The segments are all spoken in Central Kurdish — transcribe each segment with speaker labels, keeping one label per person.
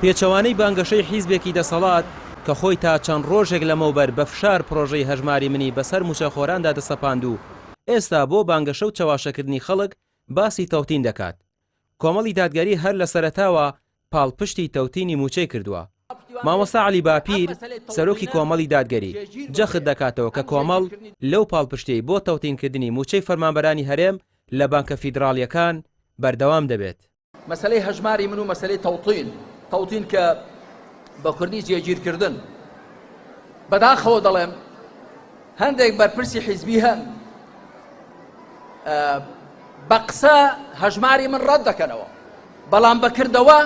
Speaker 1: پێچەوانەی بانگەشەی حیزبێکی دەسەڵات کە خۆی تا چەند ڕۆژێک لەمەوبەر بە فشار پرۆژەی هەژماری منی بەسەر موچەخۆراندا دەسەپاند و ئێستا بۆ بانگەشە و چاواشەکردنی خەڵک باسی تەوتین دەکات. کۆمەڵی دادگەری هەر لە سەرەتاوە پاڵپشتی تەوتینی موچەی کردووە. مامۆستا عەلی باپیر سەرۆکی کۆمەڵی دادگەری جەخت دەکاتەوە کە کۆمەڵ لەو پاڵپشتەی بۆ تەوتینکردنی موچەی فەرمانبەرانی هەرێم لە بانکە فیدراڵیەکان بەردەوام دەبێت.
Speaker 2: مەسەلەی هەژماری من و مەسەلەی تەوتین کە بە کوردی جێگیرکردن بەداخەوە دەڵێم هەندێک بەرپرسی حیزبی هەن بە قسە هەژماری من ڕەت دەکەنەوە، بەڵام بەکردەوە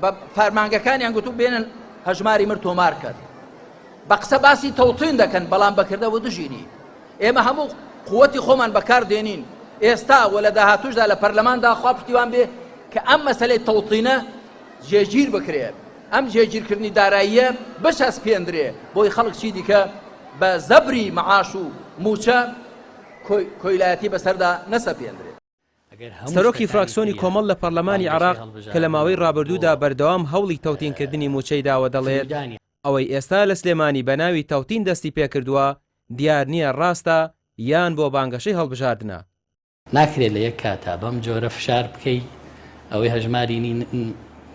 Speaker 2: بە فەرمانگەکانیان گوتو بێنن هەژماری من تۆمار کرد. بە قسە باسی تەوتین دەکەن، بەڵام بەکردەوە دژینی. ئێمە هەموو قووەتی خۆمان بەکار دێنین ئێستا و لە داهاتووشدا لە پەرلەماندا خوا پشتیوان بێ کە ئەم مەسەلەی تەوتینە جێگیر بکرێت، ئەم جێگیرکردنی داراییە بچەسپێندرێ بۆی خەڵک چی دیکە بە زەبری مەعاش و موچە کۆیلایەتی بەسەردا نەسەپێندرێت.
Speaker 1: سەرۆکی فراکسیۆنی کۆمەڵ لە پەرلەمانی عێراق کە لە ماوەی ڕابردوودا بەردەوام هەوڵی تەوتینکردنی موچەی داوە دەڵێت ئەوەی ئێستا لە سلێمانی بە ناوی تەوتین دەستی پێکردووە دیار نییە ڕاستە یان بۆ بانگەشەی هەڵبژاردنە.
Speaker 3: ناکرێت لە یەک کاتا بەم جۆرە فشار بکەیت ئەوەی هەژماری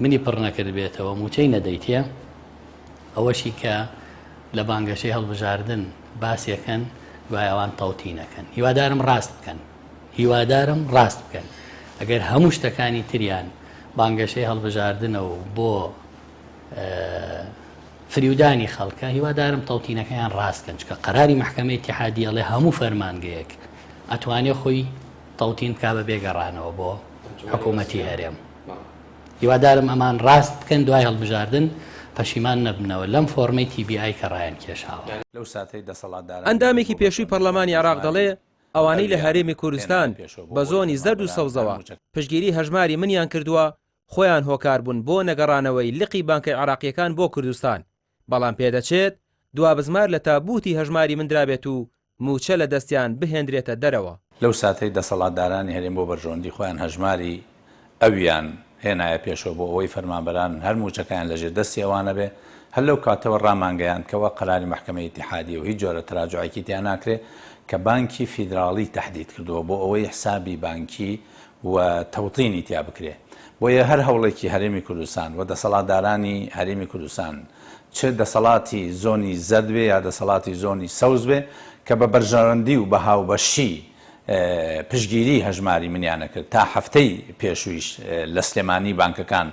Speaker 3: منی پڕ نەکرد بێتەوە موچەی نەدەیتە، ئەوەشی کە لە بانگەشەی هەڵبژاردن باسیەکەن دوای ئەوان تەوتینەکەن. هیوادارم ڕاست بکەن، هیوادارم ڕاست بکەن. ئەگەر هەموو شتەکانی تریان بانگەشەی هەڵبژاردنەوە بۆ فریودانی خەڵکە، هیوادارم تەوتینەکەیان ڕاستکەن، چکە قەراری مەحکەمەی ئیتیحادیە ئەڵێ هەموو فەرمانگەیەک ئەتوانێت خۆی تەوتین بکا بە بێگەڕانەوە بۆ حکوومەتی هەرێم. هیوادارم ئەمان ڕاست بکەن دوای هەڵبژاردن پەشیمان نەبنەوە لەم فۆرمەی TBI کە ڕایان کێشاوە.
Speaker 1: ئەندامێکی پێشووی پەرلەمانی عێراق دەڵێ ئەوانەی لە هەرێمی کوردستان بە زۆنی زەرد و سەوزەوە پشتگیری هەژماری منیان کردووە خۆیان هۆکار بوون بۆ نەگەڕانەوەی لقی بانکەی عێراقیەکان بۆ کوردستان، بەڵام پێدەچێت دوا بزمار لە تابوتی هەژماری من درابێت و موچە لە دەستیان بهێنرێتە دەرەوە.
Speaker 4: لەو ساتەی دەسەڵاتدارانی هەرێم بۆ بەرژەوەندی خۆیان هەژماری ئەویان هێنایە پێشەوە بۆ ئەوەی فەرمانبەران هەر موچەکەیان لەژێر دەستی ئەوانە بێ، هەر لەو کاتەوە ڕامانگەیان کەوە قەراری مەحکەمەی ئیتیحادیە و هیچ جۆرە تراجعێکی تیان ناکرێت کە بانکی فیدراڵی تەحدید کردووە بۆ ئەوەی حسابی بانکی و تەوتینی تیا بکرێ. بۆیە هەر هەوڵێکی هەرێمی کوردستان و دەسەڵاتدارانی هەرێمی کوردستان چ دەسەڵاتی زۆنی زەرد بێ یا دەسەڵاتی زۆنی سەوز بێ کە بە بەرژەوەندی و بە هاوبەشی پشتگیری هەژماری منیانە کرد تا هەفتەی پێشوویش لە سلێمانی بانکەکان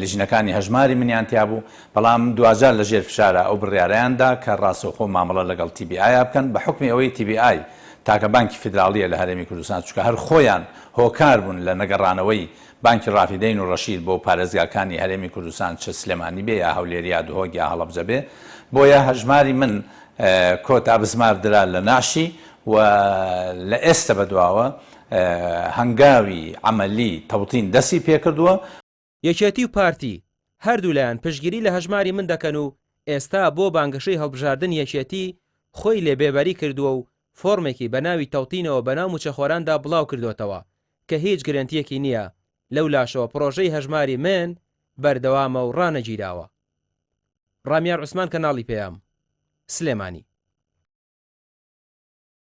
Speaker 4: لیژنەکانی هەژماری منیان تیا بوو، بەڵام دوجار لە ژێر فشارە ئەو بڕیارەیاندا کە ڕاستەوخۆ مامەڵە لەگەڵ TBI بکەن بە حکمی ئەوەی TBI تاکە بانکی فیدراڵیە لە هەرێمی کوردستان، چونکە هەر خۆیان هۆکار بوون لە نەگەڕانەوەی بانکی ڕافیدەین و ڕەشید بۆ پارێزگاکانی هەرێمی کوردستان چ سلێمانی بێ یا هەولێری یا دهۆک یا هەڵەبجە بێ. بۆیە هەژماری من کۆتا بزمار درا لە ناشی و لە ئێستا بەدواوە هەنگاوی عەمەلی تەوتین دەستی پێکردووە.
Speaker 1: یەکێتی و پارتی هەردوو لایەن پشتگیری لە هەژماری من دەکەن و ئێستا بۆ بانگەشەی هەڵبژاردن یەکێتی خۆی لێبێبەری کردووە و فۆرمێکی بە ناوی تەوتینەوە بە ناو موچەخۆراندا بڵاو کردوێتەوە کە هیچ گرنتیەکی نییە لەو لاشەوە پرۆژەی هەژماری من بەردەوامە و ڕانەگیراوە. ڕامیار عوسمان کەناڵی پێیام، سلێمانی.